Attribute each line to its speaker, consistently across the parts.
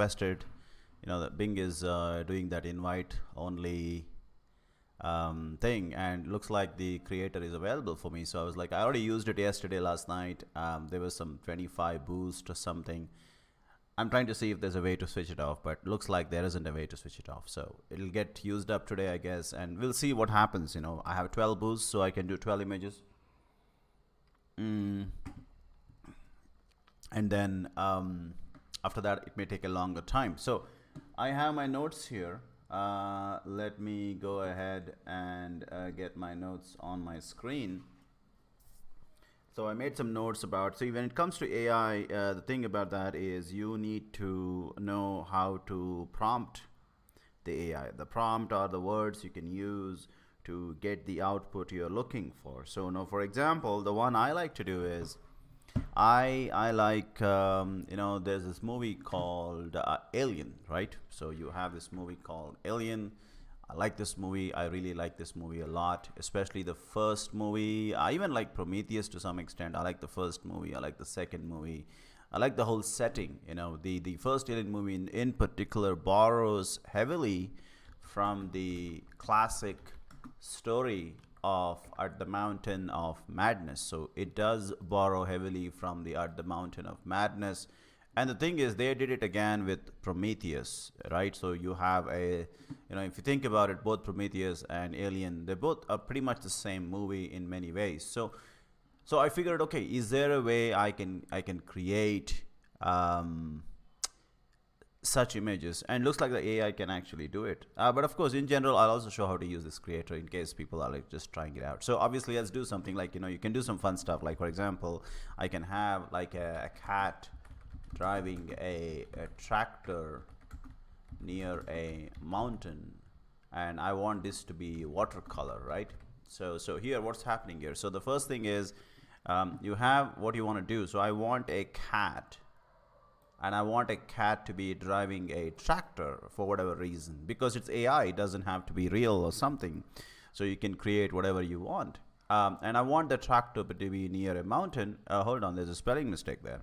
Speaker 1: requested, that Bing is doing that invite only thing, and looks like the creator is available for me. So I was like, I already used it yesterday, last night. There was some 25 boost or something. I'm trying to see if there's a way to switch it off, but looks like there isn't a way to switch it off. So it'll get used up today, I guess, and we'll see what happens. I have 12 boosts, so I can do 12 images. And then after that, it may take a longer time. So I have my notes here. Let me go ahead and get my notes on my screen. So I made some notes about, so when it comes to AI, the thing about that is you need to know how to prompt the AI. The prompt are the words you can use to get the output you're looking for. So now, for example, the one I like to do is, I like, there's this movie called Alien, right? So you have this movie called Alien. I like this movie. I really like this movie a lot, especially the first movie. I even like Prometheus to some extent. I like the first movie. I like the second movie. I like the whole setting. The first Alien movie in particular borrows heavily from the classic story of At the Mountain of Madness. So it does borrow heavily from the At the Mountain of Madness. And the thing is, they did it again with Prometheus, right? So you have if you think about it, both Prometheus and Alien, they both are pretty much the same movie in many ways. So I figured, okay, is there a way I can create such images? And looks like the AI can actually do it. But of course, in general, I'll also show how to use this creator in case people are like just trying it out. So obviously, let's do something like, you can do some fun stuff. Like, for example, I can have like a cat driving a tractor near a mountain, and I want this to be watercolor, right? So here, what's happening here? So the first thing is, you have what you want to do. So I want a cat, and I want a cat to be driving a tractor for whatever reason, because it's AI. It doesn't have to be real or something. So you can create whatever you want. And I want the tractor to be near a mountain. Hold on, there's a spelling mistake there.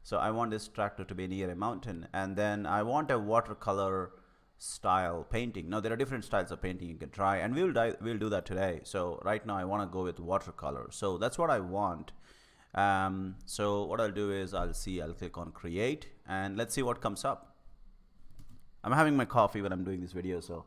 Speaker 1: So I want this tractor to be near a mountain, and then I want a watercolor style painting. Now there are different styles of painting you can try, and we'll do that today. So right now I want to go with watercolor. So that's what I want. So what I'll do is I'll click on create, and let's see what comes up. I'm having my coffee when I'm doing this video, so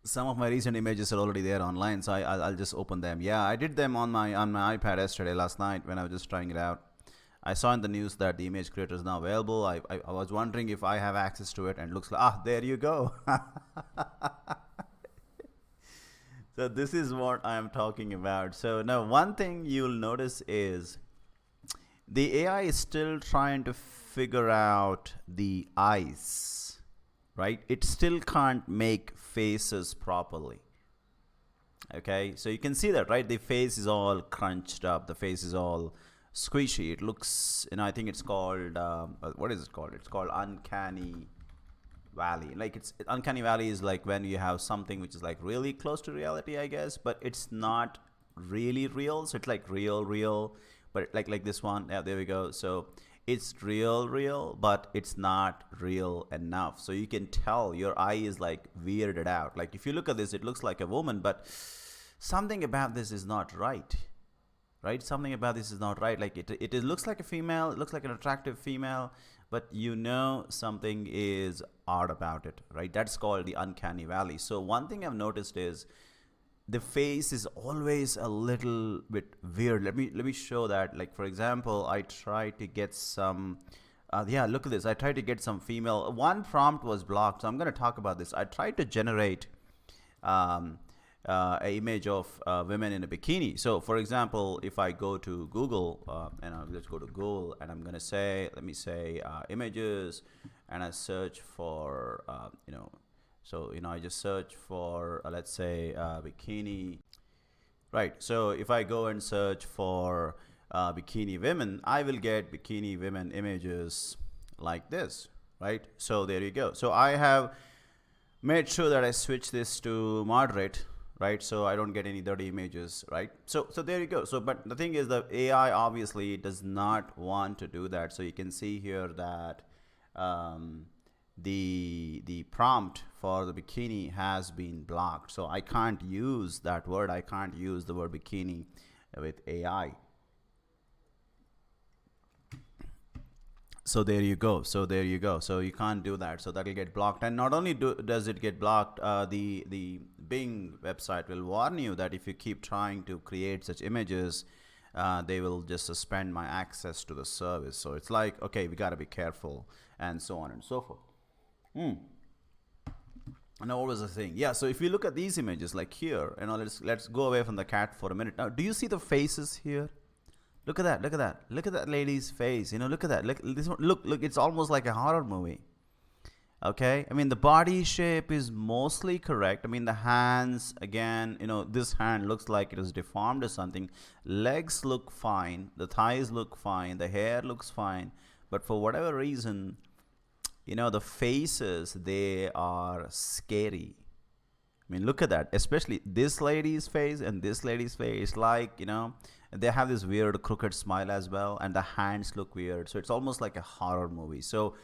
Speaker 1: some of my recent images are already there online, so I'll just open them. Yeah, I did them on my iPad yesterday, last night, when I was just trying it out. I saw in the news that the image creator is now available. I was wondering if I have access to it, and it looks like, there you go. So this is what I am talking about. So now one thing you'll notice is the AI is still trying to figure out the eyes, right? It still can't make faces properly. Okay, so you can see that, right? The face is all crunched up. The face is all squishy. It looks, I think it's called, what is it called? It's called uncanny valley. Like, uncanny valley is like when you have something which is like really close to reality, I guess, but it's not really real. So it's like real, but like this one. Yeah, there we go. So it's real, but it's not real enough. So you can tell your eye is like weirded out. Like if you look at this, it looks like a woman, but something about this is not right. Right? Something about this is not right. Like it looks like a female, it looks like an attractive female, but something is odd about it, right? That's called the uncanny valley. So one thing I've noticed is the face is always a little bit weird. Let me show that. Like, for example, I try to get some, yeah, look at this. I tried to get some female. One prompt was blocked, so I'm going to talk about this. I tried to generate an image of women in a bikini. So, for example, if I go to Google, and let's go to Google, and I'm going to say, let me say images, and I search for, so, I just search for, let's say, bikini. Right. So if I go and search for bikini women, I will get bikini women images like this. Right. So there you go. So I have made sure that I switch this to moderate. right? So I don't get any dirty images, right? So there you go. So but the thing is, the AI obviously does not want to do that. So you can see here that um, the prompt for the bikini has been blocked. So I can't use that word. I can't use the word bikini with AI. So there you go. So there you go. So you can't do that. So that'll get blocked. And not only does it get blocked, the Bing website will warn you that if you keep trying to create such images, they will just suspend my access to the service. So it's like, okay, we got to be careful, and so on and so forth. Now, what was the thing? Yeah. So if you look at these images, like here, let's go away from the cat for a minute. Now, do you see the faces here? Look at that! Look at that! Look at that lady's face. Look at that! Look this one. Look! It's almost like a horror movie. Okay, I mean the body shape is mostly correct. I mean the hands, again, this hand looks like it is deformed or something. Legs look fine. The thighs look fine. The hair looks fine. But for whatever reason, the faces, they are scary. I mean, look at that. Especially this lady's face and this lady's face. Like, they have this weird crooked smile as well, and the hands look weird. So it's almost like a horror movie. So,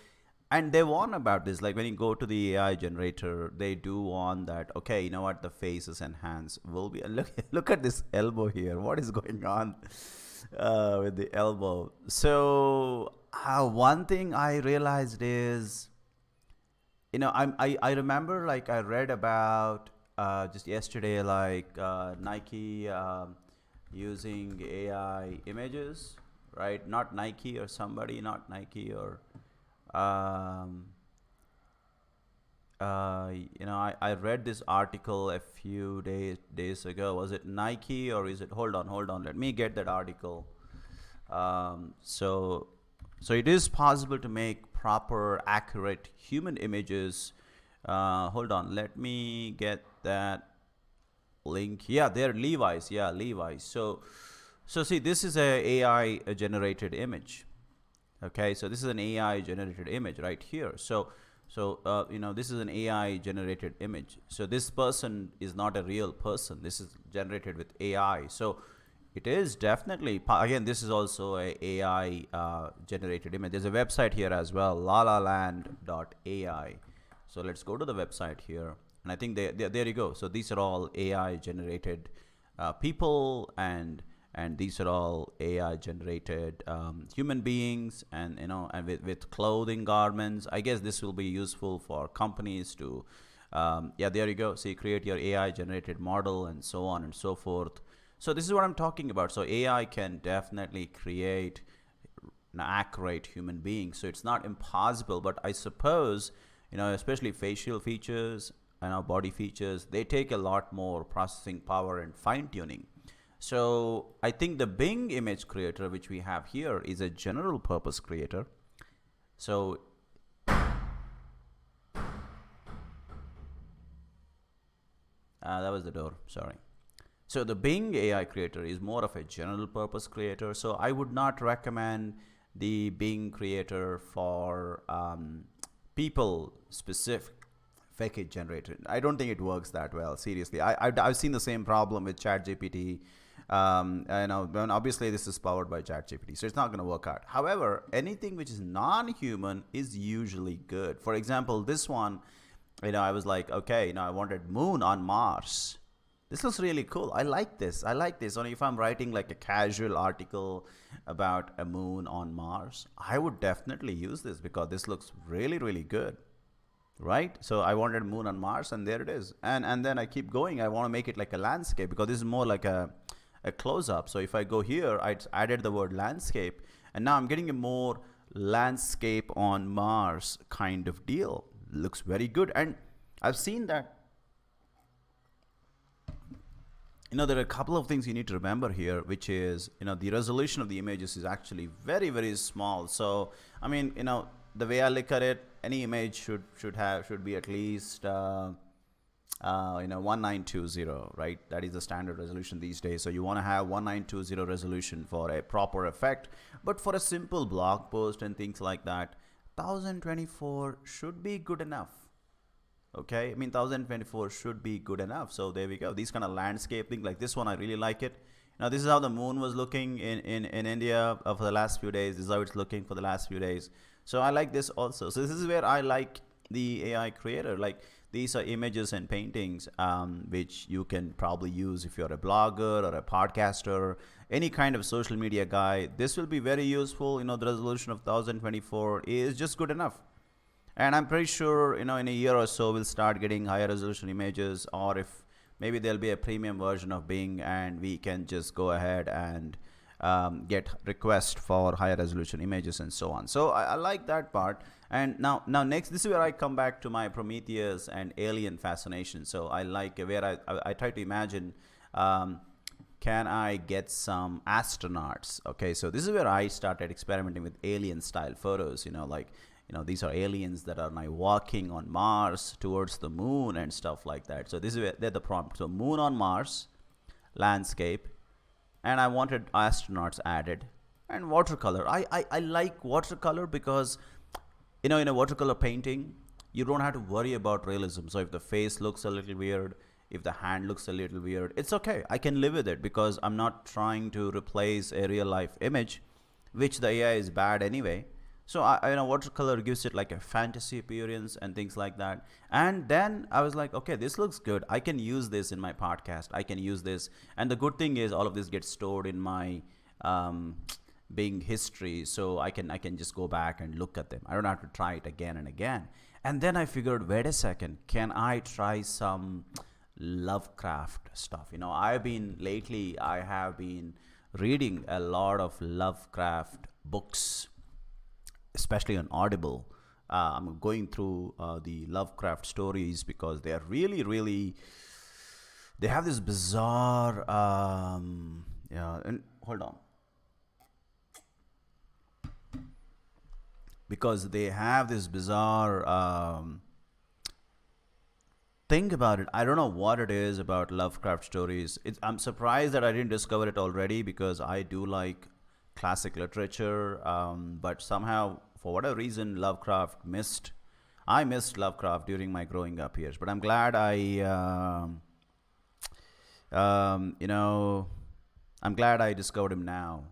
Speaker 1: and they warn about this. Like when you go to the AI generator, they do warn that, okay, you know what, the faces and hands will be. Look at this elbow here. What is going on with the elbow? So one thing I realized is, I remember, like, I read about just yesterday, like Nike using AI images, right? Not Nike or somebody, not Nike or I read this article a few days ago. Was it Nike or is it? Hold on. Let me get that article. So it is possible to make proper, accurate human images. Hold on. Let me get that link. Yeah, they're Levi's. Yeah, Levi's. So see, this is a AI generated image. Okay, so this is an AI generated image right here. So this is an AI generated image. So this person is not a real person. This is generated with AI. So it is definitely, again, this is also a AI generated image. There's a website here as well, lalaland.ai. So let's go to the website here. And I think there you go. So these are all AI generated people, and these are all AI generated human beings, and with clothing, garments. I guess this will be useful for companies to there you go. So you create your AI generated model and so on and so forth. So this is what I'm talking about. So AI can definitely create an accurate human being. So it's not impossible, but I suppose, especially facial features and our body features, they take a lot more processing power and fine tuning. So I think the Bing image creator, which we have here, is a general purpose creator. So that was the door, sorry. So the Bing AI creator is more of a general purpose creator. So I would not recommend the Bing creator for people specific fake generator. I don't think it works that well, seriously. I've seen the same problem with ChatGPT. Obviously this is powered by ChatGPT, so it's not going to work out. However, anything which is non-human is usually good. For example, this one, I was like, okay, I wanted moon on Mars. This looks really cool. I like this. Only if I'm writing like a casual article about a moon on Mars, I would definitely use this because this looks really, really good. Right? So I wanted moon on Mars, and there it is. And then I keep going. I want to make it like a landscape because this is more like a close-up. So if I go here, I added the word landscape, and now I'm getting a more landscape on Mars kind of deal. Looks very good. And I've seen that. There are a couple of things you need to remember here, which is, the resolution of the images is actually very, very small. So, I mean, the way I look at it, any image should be at least 1920, right? That is the standard resolution these days. So you want to have 1920 resolution for a proper effect. But for a simple blog post and things like that, 1024 should be good enough. Okay, I mean 1024 should be good enough. So there we go. These kind of landscape thing like this one, I really like it. Now this is how the moon was looking in India for the last few days. This is how it's looking for the last few days. So I like this also. So this is where I like the AI creator. Like these are images and paintings which you can probably use if you're a blogger or a podcaster, any kind of social media guy. This will be very useful. You know, the resolution of 1024 is just good enough. And I'm pretty sure, you know, in a year or so we'll start getting higher resolution images, or if maybe there'll be a premium version of Bing and we can just go ahead and get requests for higher resolution images and so on. So I like that part. And now next, this is where I come back to my Prometheus and alien fascination. So I like where I try to imagine, can I get some astronauts? Okay, so this is where I started experimenting with alien style photos, you know, like, you know, these are aliens that are now walking on Mars towards the moon and stuff like that. So this is where they're the prompt. So moon on Mars, landscape, and I wanted astronauts added, and watercolor. I like watercolor because, you know, in a watercolor painting, you don't have to worry about realism. So if the face looks a little weird, if the hand looks a little weird, it's okay. I can live with it because I'm not trying to replace a real life image, which the AI is bad anyway. So you know, watercolor gives it like a fantasy appearance and things like that. And then I was like, okay, this looks good. I can use this in my podcast. I can use this. And the good thing is all of this gets stored in my Bing history. So I can just go back and look at them. I don't have to try it again and again. And then I figured, wait a second, can I try some Lovecraft stuff? You know, I have been reading a lot of Lovecraft books, especially on Audible. I'm going through the Lovecraft stories because they are really, really. They have this bizarre. Yeah, and hold on. Because they have this bizarre thing about it. I don't know what it is about Lovecraft stories. I'm surprised that I didn't discover it already because I do like classic literature, but somehow for whatever reason Lovecraft missed. I missed Lovecraft during my growing up years, but I'm glad you know, I'm glad I discovered him now.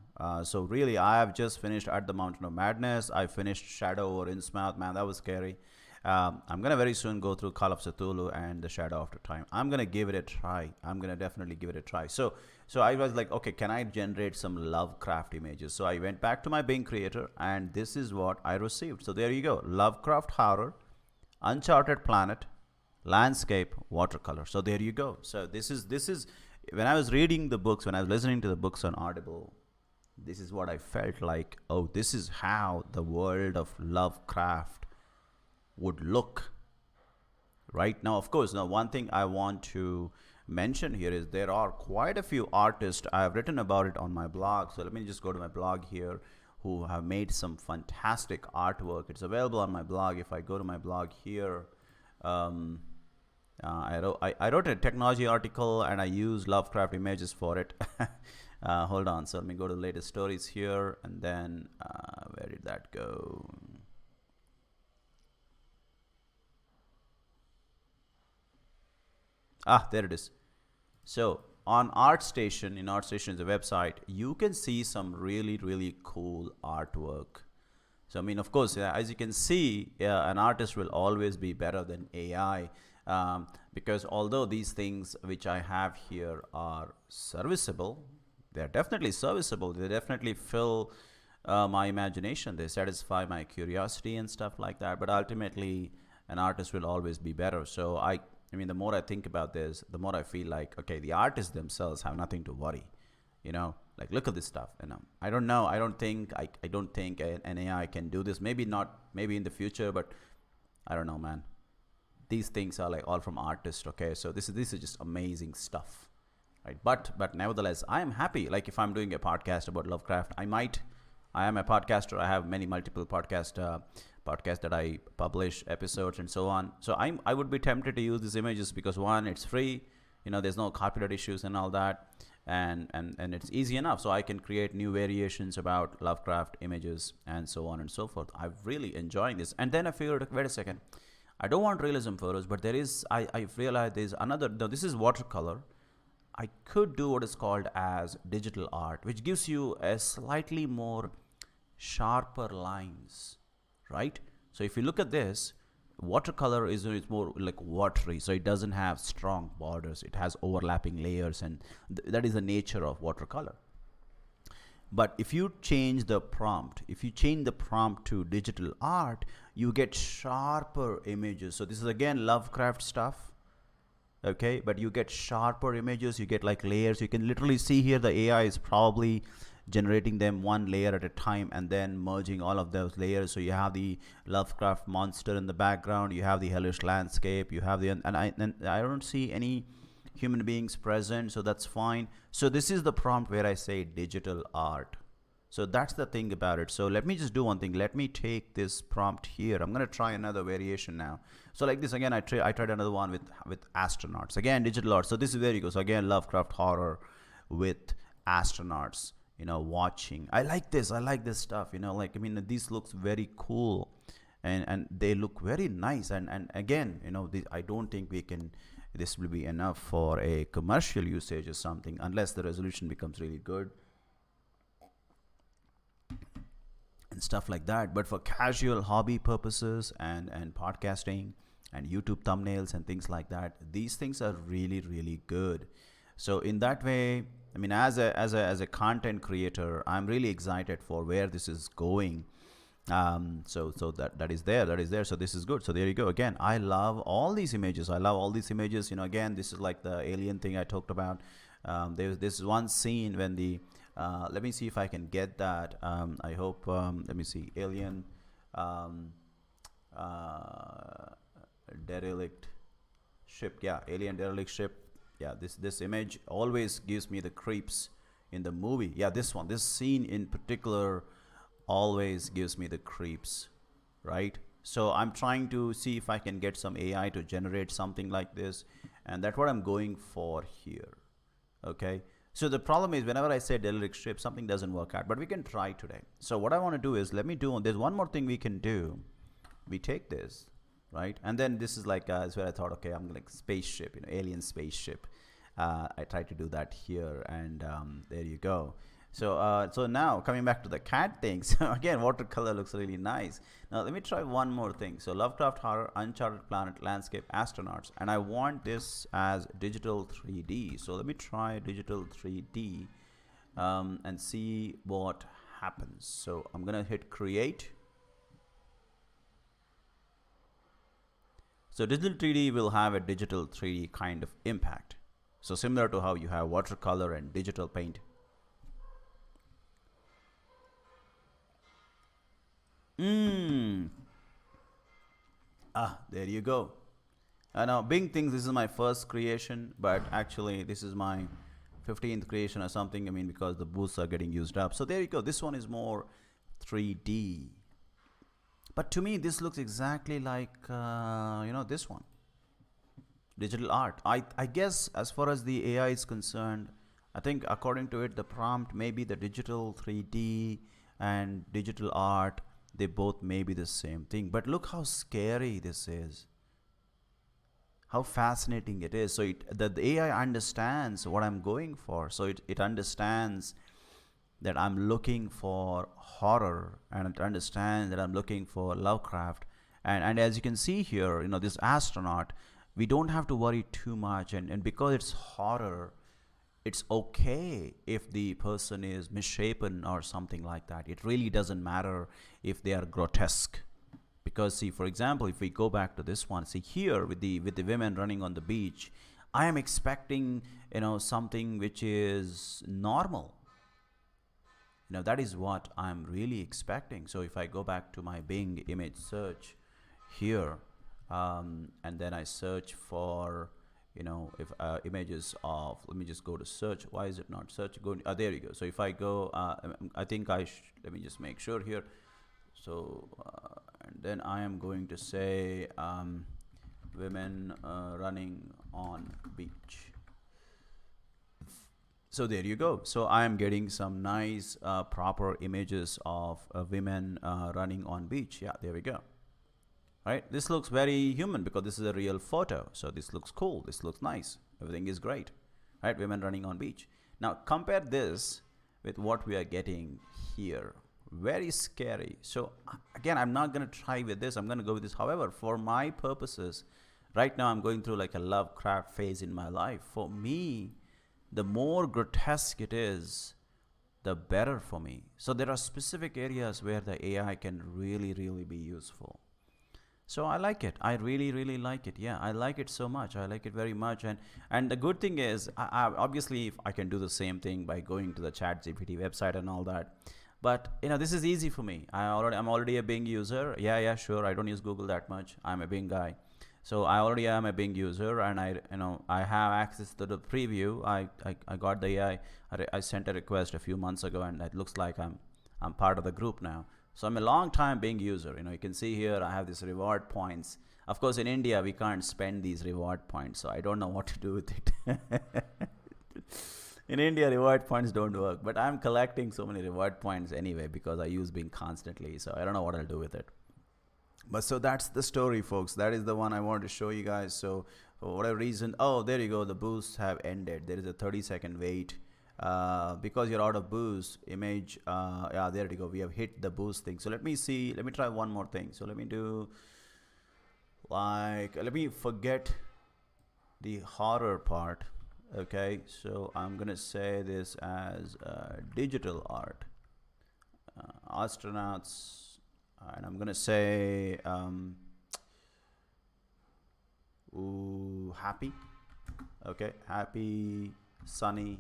Speaker 1: So really, I have just finished At the Mountain of Madness. I finished Shadow over Innsmouth. Man, that was scary. I'm gonna very soon go through Call of Cthulhu and The Shadow After Time. I'm gonna give it a try. I'm gonna definitely give it a try. So I was like, okay, can I generate some Lovecraft images? So I went back to my Bing creator, and this is what I received. So there you go, Lovecraft horror, uncharted planet, landscape, watercolor. So there you go. So this is when I was reading the books, when I was listening to the books on Audible, this is what I felt like. Oh, this is how the world of Lovecraft would look right now. Of course, now one thing I want to mention here is there are quite a few artists. I have written about it on my blog. So let me just go to my blog here, who have made some fantastic artwork. It's available on my blog. If I go to my blog here, I wrote a technology article and I used Lovecraft images for it. Hold on. So let me go to the latest stories here, and then where did that go? Ah, there it is. So on ArtStation, in ArtStation is a website, you can see some really, really cool artwork. So I mean, of course, as you can see, an artist will always be better than AI, because although these things which I have here are serviceable, they're definitely serviceable. They definitely fill my imagination. They satisfy my curiosity and stuff like that. But ultimately, an artist will always be better. So I mean, the more I think about this, the more I feel like, okay, the artists themselves have nothing to worry. You know, like look at this stuff. You know, I don't know. I don't think an AI can do this. Maybe not. Maybe in the future, but I don't know, man. These things are like all from artists. Okay, so this is just amazing stuff, right? But nevertheless, I am happy. Like if I'm doing a podcast about Lovecraft, I am a podcaster. I have many multiple podcasts that I publish episodes and so on. So I would be tempted to use these images because one, it's free. You know, there's no copyright issues and all that, and it's easy enough. So I can create new variations about Lovecraft images and so on and so forth. I'm really enjoying this. And then I figured, wait a second, I don't want realism photos, but I've realized there's another, no, this is watercolor. I could do what is called as digital art, which gives you a slightly more sharper lines, right? So if you look at this, watercolor is it's more like watery, so it doesn't have strong borders. It has overlapping layers, and that is the nature of watercolor. But if you change the prompt, if you change the prompt to digital art, you get sharper images. So this is again Lovecraft stuff, okay? But you get sharper images, you get like layers. You can literally see here the AI is probably generating them one layer at a time and then merging all of those layers. So you have the Lovecraft monster in the background, you have the hellish landscape, you have the, and I don't see any human beings present, so that's fine. So this is the prompt where I say digital art. So that's the thing about it. So let me just do one thing. Let me take this prompt here. I'm going to try another variation now. So like this again, I tried another one with astronauts. Again, digital art. So this is where you go. So again, Lovecraft horror with astronauts, you know, watching. I like this. I like this stuff. You know, like, I mean, this looks very cool, and they look very nice. And again, you know, I don't think this will be enough for a commercial usage or something, unless the resolution becomes really good and stuff like that. But for casual hobby purposes and podcasting and YouTube thumbnails and things like that, these things are really, really good. So in that way, I mean, as a content creator, I'm really excited for where this is going. So that is there. So this is good. So there you go. Again, I love all these images. You know, again, this is like the alien thing I talked about. There's this one scene when the let me see if I can get that. I hope. Let me see. Alien derelict ship. Yeah, alien derelict ship. Yeah, this image always gives me the creeps in the movie. Yeah, this scene in particular always gives me the creeps, right? So I'm trying to see if I can get some AI to generate something like this, and that's what I'm going for here. Okay, so the problem is whenever I say derelict ship, something doesn't work out, but we can try today. So what I want to do is, there's one more thing we can do. We take this, right, and then this is like is where I thought, okay, I'm like spaceship, you know, alien spaceship. I tried to do that here, and there you go. So now coming back to the cat thing. So again, watercolor looks really nice. Now let me try one more thing. So Lovecraft horror, uncharted planet, landscape, astronauts, and I want this as digital 3D. So let me try digital 3D and see what happens. So I'm gonna hit create. So digital 3D will have a digital 3D kind of impact. So similar to how you have watercolor and digital paint. There you go. Now Bing thinks this is my first creation, but actually this is my 15th creation or something. I mean, because the booths are getting used up. So there you go. This one is more 3D. But to me, this looks exactly like, you know, this one. Digital art. I guess as far as the AI is concerned, I think according to it, the prompt may be the digital 3D and digital art. They both may be the same thing. But look how scary this is. How fascinating it is. So the AI understands what I'm going for. So it understands that I'm looking for horror, and it understands that I'm looking for Lovecraft. And as you can see here, you know, this astronaut, we don't have to worry too much. And because it's horror, it's okay if the person is misshapen or something like that. It really doesn't matter if they are grotesque. Because see, for example, if we go back to this one, see here with the women running on the beach, I am expecting, you know, something which is normal. You know, that is what I'm really expecting. So if I go back to my Bing image search here, and then I search for, you know, if images of, let me just go to search. Why is it not search? There you go. So if I go, I think let me just make sure here. So and then I am going to say women running on beach. So there you go. So I am getting some nice proper images of women running on beach. Yeah, there we go. right? This looks very human because this is a real photo. So this looks cool. This looks nice. Everything is great, right? Women running on beach. Now compare this with what we are getting here. Very scary. So again, I'm not going to try with this. I'm going to go with this. However, for my purposes, right now I'm going through like a Lovecraft phase in my life. For me, the more grotesque it is, the better for me. So there are specific areas where the AI can really, really be useful. So I like it. I really, really like it. Yeah, I like it so much. I like it very much. And the good thing is, obviously, if I can do the same thing by going to the ChatGPT website and all that. But this is easy for me. I'm already a Bing user. Yeah, sure. I don't use Google that much. I'm a Bing guy. So I already am a Bing user, and I have access to the preview. I got the AI. I sent a request a few months ago, and it looks like I'm part of the group now. So I'm a long time Bing user. You can see here I have these reward points. Of course, in India we can't spend these reward points, so I don't know what to do with it. In India, reward points don't work, but I'm collecting so many reward points anyway because I use Bing constantly. So I don't know what I'll do with it. But so that's the story, folks. That is the one I wanted to show you guys. So for whatever reason, oh, there you go. The boosts have ended. There is a 30-second wait. Because you're out of boost image. Yeah, there you go. We have hit the boost thing. So let me try one more thing. So let me forget the horror part. Okay, so I'm gonna say this as digital art, astronauts, and I'm gonna say happy. Okay, happy, sunny.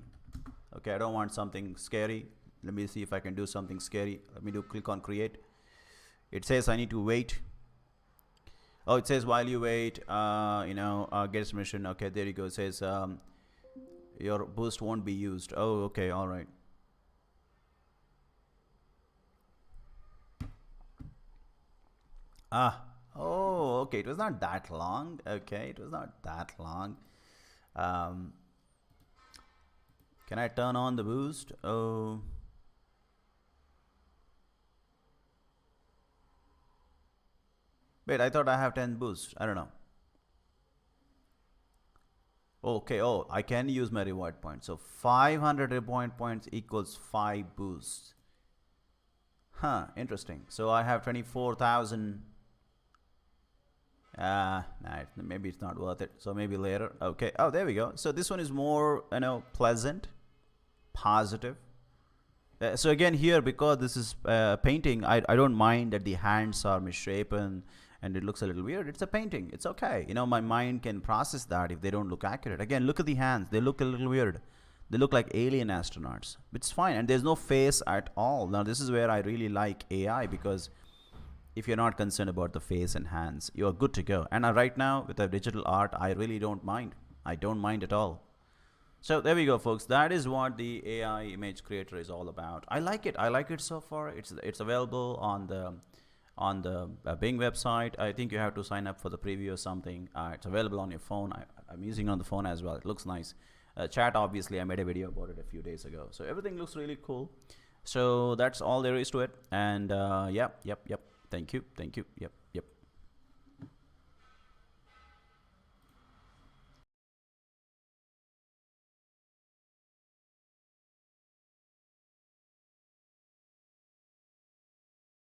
Speaker 1: Okay, I don't want something scary. Let me see if I can do something scary. Let me click on create. It says I need to wait. Oh, it says while you wait, get submission. Okay, there you go. It says your boost won't be used. Oh, okay, all right. Oh, okay. It was not that long. Okay, it was not that long. Can I turn on the boost? Oh. Wait, I thought I have 10 boosts. I don't know. Okay, oh, I can use my reward points. So 500 reward points equals 5 boosts. Huh, interesting. So I have 24,000. Nah, maybe it's not worth it. So maybe later. Okay. Oh, there we go. So this one is more, pleasant, positive. So again here, because this is painting, I don't mind that the hands are misshapen and it looks a little weird. It's a painting. It's okay. My mind can process that if they don't look accurate. Again, look at the hands. They look a little weird. They look like alien astronauts. It's fine. And there's no face at all. Now, this is where I really like AI, because if you're not concerned about the face and hands, you're good to go. And right now, with the digital art, I really don't mind. I don't mind at all. So there we go, folks. That is what the AI image creator is all about. I like it. I like it so far. It's available on the Bing website. I think you have to sign up for the preview or something. It's available on your phone. I'm using it on the phone as well. It looks nice. Chat, obviously, I made a video about it a few days ago. So everything looks really cool. So that's all there is to it. And yep. Thank you. Yep.